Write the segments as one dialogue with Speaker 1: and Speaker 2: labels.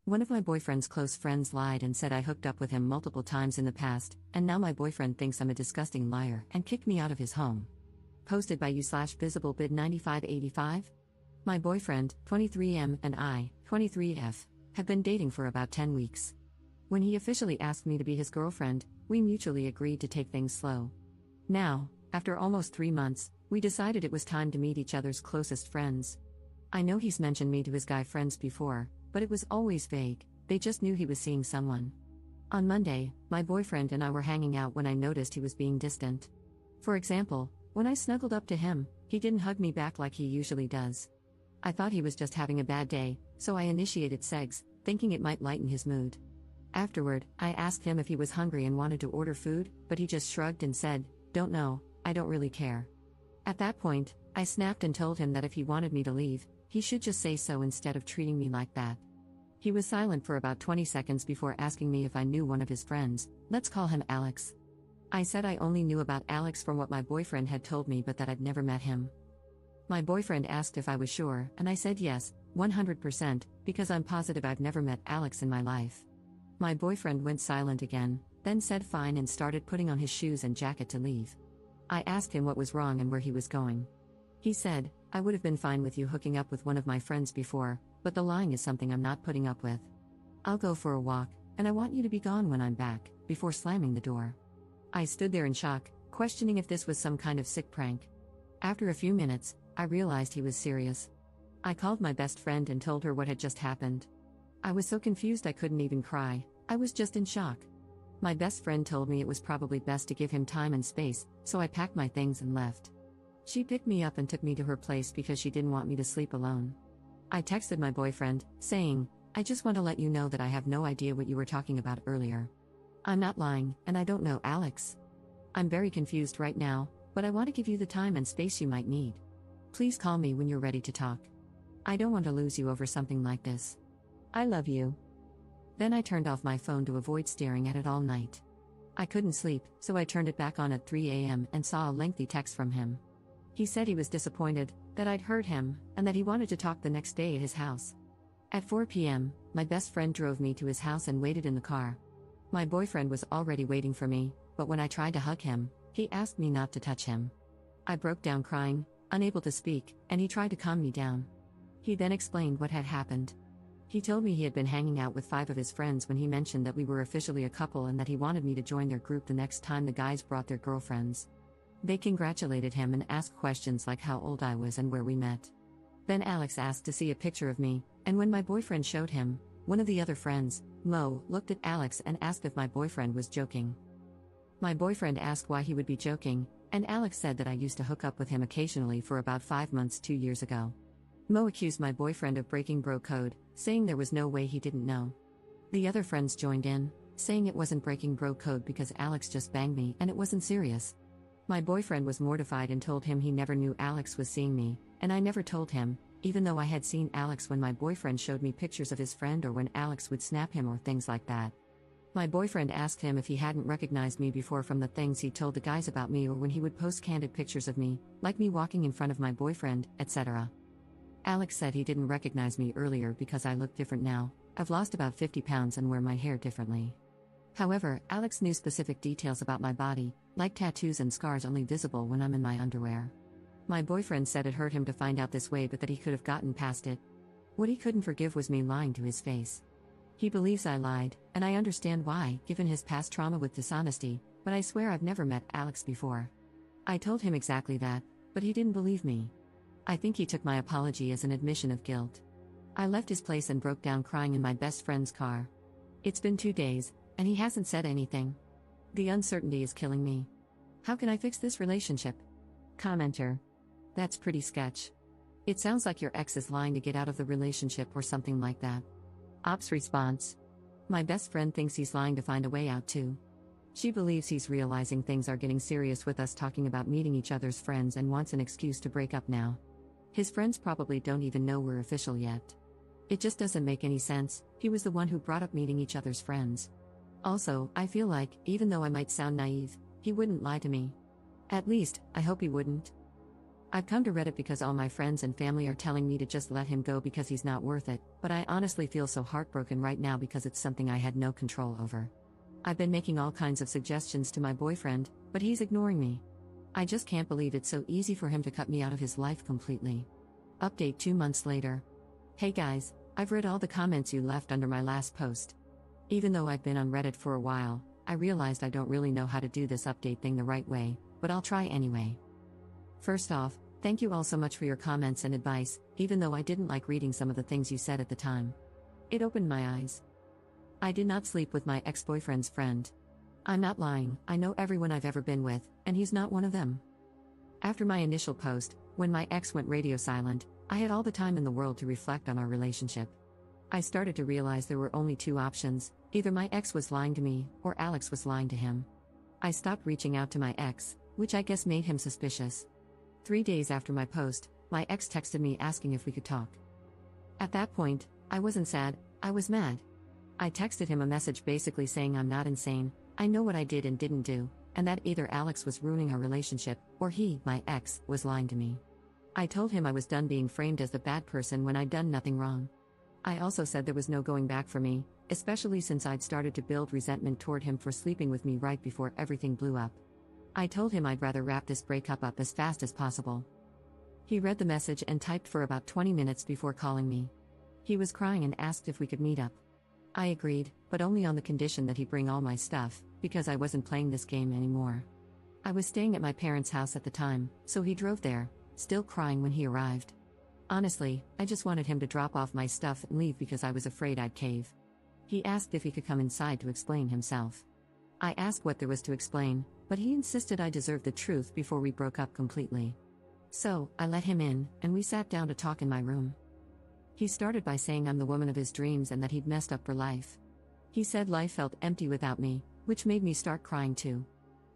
Speaker 1: One of my boyfriend's close friends lied and said I hooked up with him multiple times in the past, and now my boyfriend thinks I'm a disgusting liar and kicked me out of his home. Posted by you/visiblebid9585. My boyfriend, 23M, and I, 23F, have been dating for about 10 weeks. When he officially asked me to be his girlfriend, we mutually agreed to take things slow. Now, after almost 3 months, we decided it was time to meet each other's closest friends. I know he's mentioned me to his guy friends before, but it was always vague, they just knew he was seeing someone. On Monday, my boyfriend and I were hanging out when I noticed he was being distant. For example, when I snuggled up to him, he didn't hug me back like he usually does. I thought he was just having a bad day, so I initiated sex, thinking it might lighten his mood. Afterward, I asked him if he was hungry and wanted to order food, but he just shrugged and said, "Don't know, I don't really care." At that point, I snapped and told him that if he wanted me to leave, he should just say so instead of treating me like that. He was silent for about 20 seconds before asking me if I knew one of his friends, let's call him Alex. I said I only knew about Alex from what my boyfriend had told me but that I'd never met him. My boyfriend asked if I was sure, and I said yes, 100%, because I'm positive I've never met Alex in my life. My boyfriend went silent again, then said fine and started putting on his shoes and jacket to leave. I asked him what was wrong and where he was going. He said, "I would have been fine with you hooking up with one of my friends before, but the lying is something I'm not putting up with. I'll go for a walk, and I want you to be gone when I'm back," before slamming the door. I stood there in shock, questioning if this was some kind of sick prank. After a few minutes, I realized he was serious. I called my best friend and told her what had just happened. I was so confused I couldn't even cry, I was just in shock. My best friend told me it was probably best to give him time and space, so I packed my things and left. She picked me up and took me to her place because she didn't want me to sleep alone. I texted my boyfriend, saying, "I just want to let you know that I have no idea what you were talking about earlier. I'm not lying, and I don't know Alex. I'm very confused right now, but I want to give you the time and space you might need. Please call me when you're ready to talk. I don't want to lose you over something like this. I love you." Then I turned off my phone to avoid staring at it all night. I couldn't sleep, so I turned it back on at 3 a.m. and saw a lengthy text from him. He said he was disappointed, that I'd hurt him, and that he wanted to talk the next day at his house. At 4 p.m., my best friend drove me to his house and waited in the car. My boyfriend was already waiting for me, but when I tried to hug him, he asked me not to touch him. I broke down crying, unable to speak, and he tried to calm me down. He then explained what had happened. He told me he had been hanging out with 5 of his friends when he mentioned that we were officially a couple and that he wanted me to join their group the next time the guys brought their girlfriends. They congratulated him and asked questions like how old I was and where we met. Then Alex asked to see a picture of me, and when my boyfriend showed him, one of the other friends, Mo, looked at Alex and asked if my boyfriend was joking. My boyfriend asked why he would be joking, and Alex said that I used to hook up with him occasionally for about 5 months 2 years ago. Mo accused my boyfriend of breaking bro code, saying there was no way he didn't know. The other friends joined in, saying it wasn't breaking bro code because Alex just banged me and it wasn't serious. My boyfriend was mortified and told him he never knew Alex was seeing me, and I never told him, even though I had seen Alex when my boyfriend showed me pictures of his friend or when Alex would snap him or things like that. My boyfriend asked him if he hadn't recognized me before from the things he told the guys about me or when he would post candid pictures of me, like me walking in front of my boyfriend, etc. Alex said he didn't recognize me earlier because I look different now. I've lost about 50 pounds and wear my hair differently. However, Alex knew specific details about my body, like tattoos and scars only visible when I'm in my underwear. My boyfriend said it hurt him to find out this way but that he could have gotten past it. What he couldn't forgive was me lying to his face. He believes I lied, and I understand why, given his past trauma with dishonesty, but I swear I've never met Alex before. I told him exactly that, but he didn't believe me. I think he took my apology as an admission of guilt. I left his place and broke down crying in my best friend's car. It's been 2 days, and he hasn't said anything. The uncertainty is killing me. How can I fix this relationship? Commenter. That's pretty sketch. It sounds like your ex is lying to get out of the relationship or something like that. Ops response. My best friend thinks he's lying to find a way out too. She believes he's realizing things are getting serious with us talking about meeting each other's friends and wants an excuse to break up now. His friends probably don't even know we're official yet. It just doesn't make any sense, he was the one who brought up meeting each other's friends. Also, I feel like, even though I might sound naive, he wouldn't lie to me. At least, I hope he wouldn't. I've come to Reddit because all my friends and family are telling me to just let him go because he's not worth it, but I honestly feel so heartbroken right now because it's something I had no control over. I've been making all kinds of suggestions to my boyfriend, but he's ignoring me. I just can't believe it's so easy for him to cut me out of his life completely. Update 2 months later. Hey guys, I've read all the comments you left under my last post. Even though I've been on Reddit for a while, I realized I don't really know how to do this update thing the right way, but I'll try anyway. First off, thank you all so much for your comments and advice, even though I didn't like reading some of the things you said at the time. It opened my eyes. I did not sleep with my ex-boyfriend's friend. I'm not lying, I know everyone I've ever been with, and he's not one of them. After my initial post, when my ex went radio silent, I had all the time in the world to reflect on our relationship. I started to realize there were only two options: either my ex was lying to me, or Alex was lying to him. I stopped reaching out to my ex, which I guess made him suspicious. 3 days after my post, my ex texted me asking if we could talk. At that point, I wasn't sad, I was mad. I texted him a message basically saying I'm not insane, I know what I did and didn't do, and that either Alex was ruining our relationship, or he, my ex, was lying to me. I told him I was done being framed as the bad person when I'd done nothing wrong. I also said there was no going back for me, especially since I'd started to build resentment toward him for sleeping with me right before everything blew up. I told him I'd rather wrap this breakup up as fast as possible. He read the message and typed for about 20 minutes before calling me. He was crying and asked if we could meet up. I agreed, but only on the condition that he bring all my stuff, because I wasn't playing this game anymore. I was staying at my parents' house at the time, so he drove there, still crying when he arrived. Honestly, I just wanted him to drop off my stuff and leave because I was afraid I'd cave. He asked if he could come inside to explain himself. I asked what there was to explain, but he insisted I deserved the truth before we broke up completely. So, I let him in, and we sat down to talk in my room. He started by saying I'm the woman of his dreams and that he'd messed up for life. He said life felt empty without me, which made me start crying too.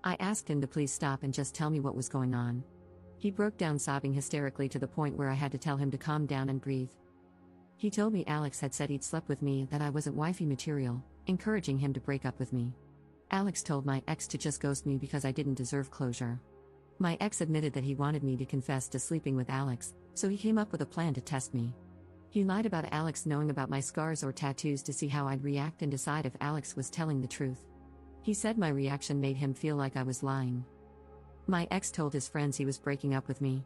Speaker 1: I asked him to please stop and just tell me what was going on. He broke down sobbing hysterically to the point where I had to tell him to calm down and breathe. He told me Alex had said he'd slept with me and that I wasn't wifey material, encouraging him to break up with me. Alex told my ex to just ghost me because I didn't deserve closure. My ex admitted that he wanted me to confess to sleeping with Alex, so he came up with a plan to test me. He lied about Alex knowing about my scars or tattoos to see how I'd react and decide if Alex was telling the truth. He said my reaction made him feel like I was lying. My ex told his friends he was breaking up with me.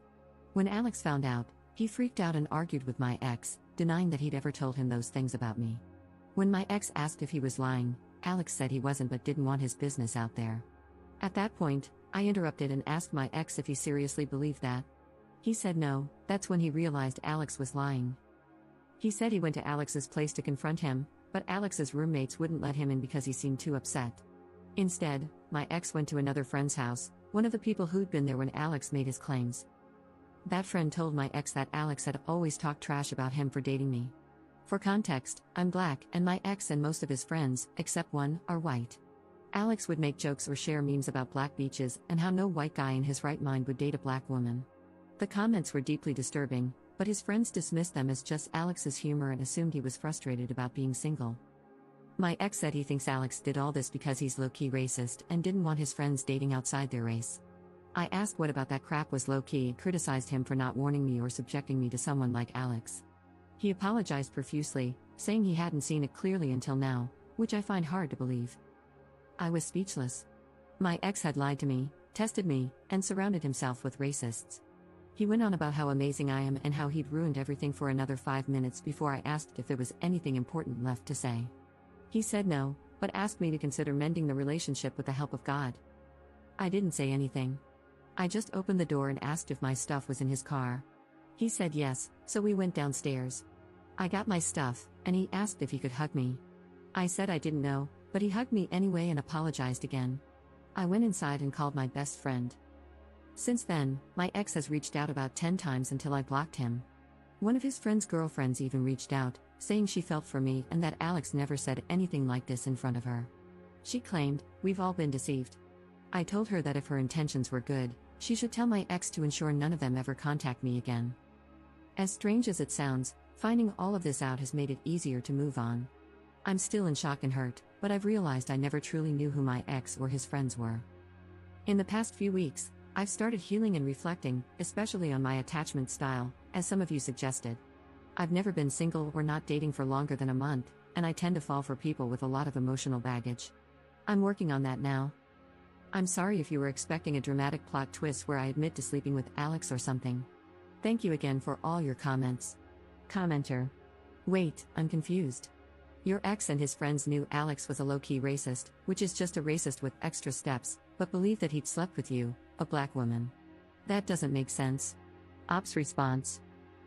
Speaker 1: When Alex found out, he freaked out and argued with my ex, denying that he'd ever told him those things about me. When my ex asked if he was lying, Alex said he wasn't but didn't want his business out there. At that point, I interrupted and asked my ex if he seriously believed that. He said no. That's when he realized Alex was lying. He said he went to Alex's place to confront him, but Alex's roommates wouldn't let him in because he seemed too upset. Instead, my ex went to another friend's house, one of the people who'd been there when Alex made his claims. That friend told my ex that Alex had always talked trash about him for dating me. For context, I'm black, and my ex and most of his friends, except one, are white. Alex would make jokes or share memes about black beaches and how no white guy in his right mind would date a black woman. The comments were deeply disturbing, but his friends dismissed them as just Alex's humor and assumed he was frustrated about being single. My ex said he thinks Alex did all this because he's low-key racist and didn't want his friends dating outside their race. I asked what about that crap was low-key and criticized him for not warning me or subjecting me to someone like Alex. He apologized profusely, saying he hadn't seen it clearly until now, which I find hard to believe. I was speechless. My ex had lied to me, tested me, and surrounded himself with racists. He went on about how amazing I am and how he'd ruined everything for another 5 minutes before I asked if there was anything important left to say. He said no, but asked me to consider mending the relationship with the help of God. I didn't say anything. I just opened the door and asked if my stuff was in his car. He said yes, so we went downstairs. I got my stuff, and he asked if he could hug me. I said I didn't know, but he hugged me anyway and apologized again. I went inside and called my best friend. Since then, my ex has reached out about 10 times until I blocked him. One of his friend's girlfriends even reached out, saying she felt for me and that Alex never said anything like this in front of her. She claimed, "We've all been deceived." I told her that if her intentions were good, she should tell my ex to ensure none of them ever contact me again. As strange as it sounds, finding all of this out has made it easier to move on. I'm still in shock and hurt, but I've realized I never truly knew who my ex or his friends were. In the past few weeks, I've started healing and reflecting, especially on my attachment style, as some of you suggested. I've never been single or not dating for longer than a month, and I tend to fall for people with a lot of emotional baggage. I'm working on that now. I'm sorry if you were expecting a dramatic plot twist where I admit to sleeping with Alex or something. Thank you again for all your comments. Commenter. Wait, I'm confused. Your ex and his friends knew Alex was a low-key racist, which is just a racist with extra steps, but believed that he'd slept with you, a black woman. That doesn't make sense. Ops response.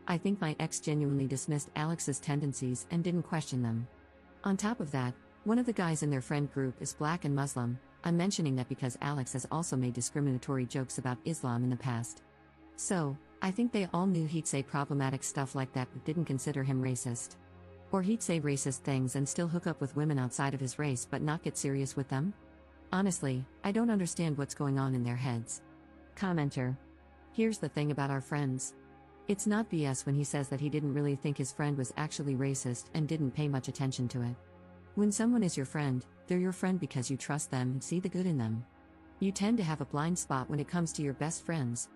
Speaker 1: I think my ex genuinely dismissed Alex's tendencies and didn't question them. On top of that, one of the guys in their friend group is black and Muslim. I'm mentioning that because Alex has also made discriminatory jokes about Islam in the past. So, I think they all knew he'd say problematic stuff like that but didn't consider him racist. Or he'd say racist things and still hook up with women outside of his race but not get serious with them? Honestly, I don't understand what's going on in their heads. Commenter. Here's the thing about our friends. It's not BS when he says that he didn't really think his friend was actually racist and didn't pay much attention to it. When someone is your friend, they're your friend because you trust them and see the good in them. You tend to have a blind spot when it comes to your best friends.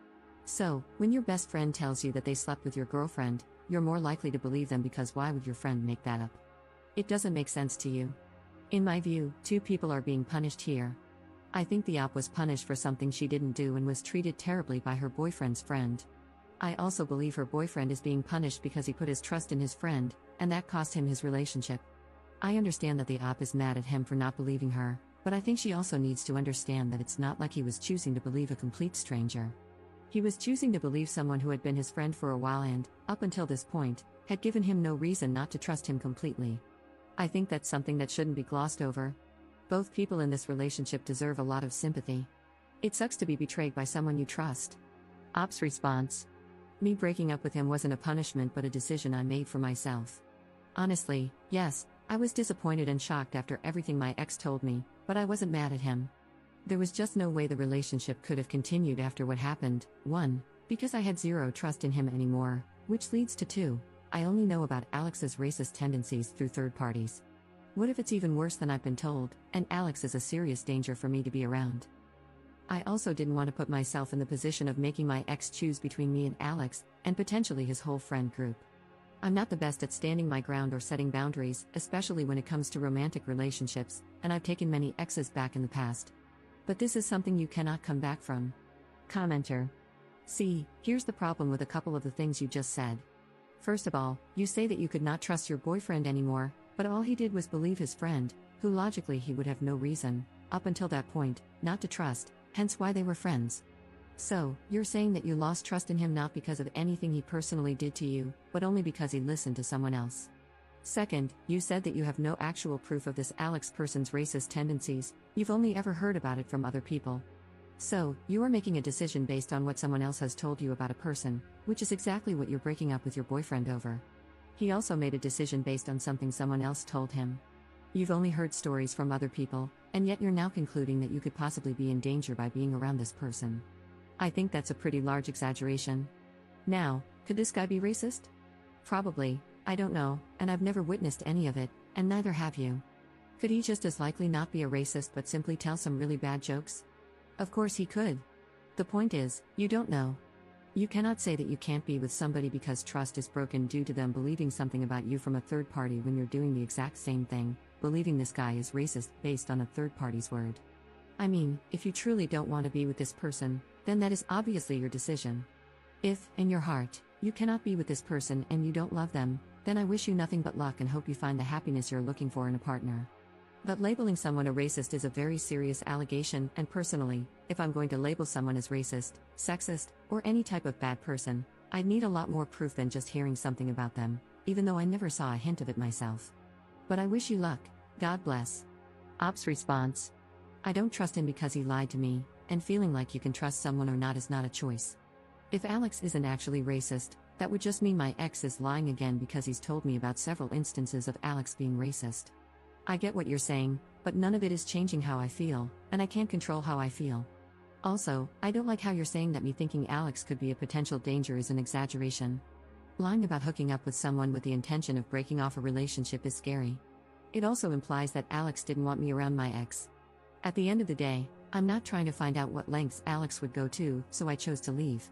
Speaker 1: So, when your best friend tells you that they slept with your girlfriend, you're more likely to believe them because why would your friend make that up? It doesn't make sense to you. In my view, two people are being punished here. I think the op was punished for something she didn't do and was treated terribly by her boyfriend's friend. I also believe her boyfriend is being punished because he put his trust in his friend, and that cost him his relationship. I understand that the op is mad at him for not believing her, but I think she also needs to understand that it's not like he was choosing to believe a complete stranger. He was choosing to believe someone who had been his friend for a while and, up until this point, had given him no reason not to trust him completely. I think that's something that shouldn't be glossed over. Both people in this relationship deserve a lot of sympathy. It sucks to be betrayed by someone you trust. Op's response. Me breaking up with him wasn't a punishment but a decision I made for myself. Honestly, yes, I was disappointed and shocked after everything my ex told me, but I wasn't mad at him. There was just no way the relationship could have continued after what happened. 1. Because I had zero trust in him anymore, which leads to 2. I only know about Alex's racist tendencies through third parties. What if it's even worse than I've been told, and Alex is a serious danger for me to be around? I also didn't want to put myself in the position of making my ex choose between me and Alex, and potentially his whole friend group. I'm not the best at standing my ground or setting boundaries, especially when it comes to romantic relationships, and I've taken many exes back in the past. But this is something you cannot come back from. Commenter. See, here's the problem with a couple of the things you just said. First of all, you say that you could not trust your boyfriend anymore, but all he did was believe his friend, who logically he would have no reason, up until that point, not to trust, hence why they were friends. So, you're saying that you lost trust in him not because of anything he personally did to you, but only because he listened to someone else. Second, you said that you have no actual proof of this Alex person's racist tendencies, you've only ever heard about it from other people. So, you are making a decision based on what someone else has told you about a person, which is exactly what you're breaking up with your boyfriend over. He also made a decision based on something someone else told him. You've only heard stories from other people, and yet you're now concluding that you could possibly be in danger by being around this person. I think that's a pretty large exaggeration. Now, could this guy be racist? Probably, I don't know, and I've never witnessed any of it, and neither have you. Could he just as likely not be a racist but simply tell some really bad jokes? Of course he could. The point is, you don't know. You cannot say that you can't be with somebody because trust is broken due to them believing something about you from a third party when you're doing the exact same thing, believing this guy is racist based on a third party's word. I mean, if you truly don't want to be with this person, then that is obviously your decision. If, in your heart, you cannot be with this person and you don't love them, then I wish you nothing but luck and hope you find the happiness you're looking for in a partner. But labeling someone a racist is a very serious allegation, and personally, if I'm going to label someone as racist, sexist, or any type of bad person, I'd need a lot more proof than just hearing something about them, even though I never saw a hint of it myself. But I wish you luck, God bless. Op's response. I don't trust him because he lied to me, and feeling like you can trust someone or not is not a choice. If Alex isn't actually racist, that would just mean my ex is lying again because he's told me about several instances of Alex being racist. I get what you're saying, but none of it is changing how I feel, and I can't control how I feel. Also, I don't like how you're saying that me thinking Alex could be a potential danger is an exaggeration. Lying about hooking up with someone with the intention of breaking off a relationship is scary. It also implies that Alex didn't want me around my ex. At the end of the day, I'm not trying to find out what lengths Alex would go to, so I chose to leave.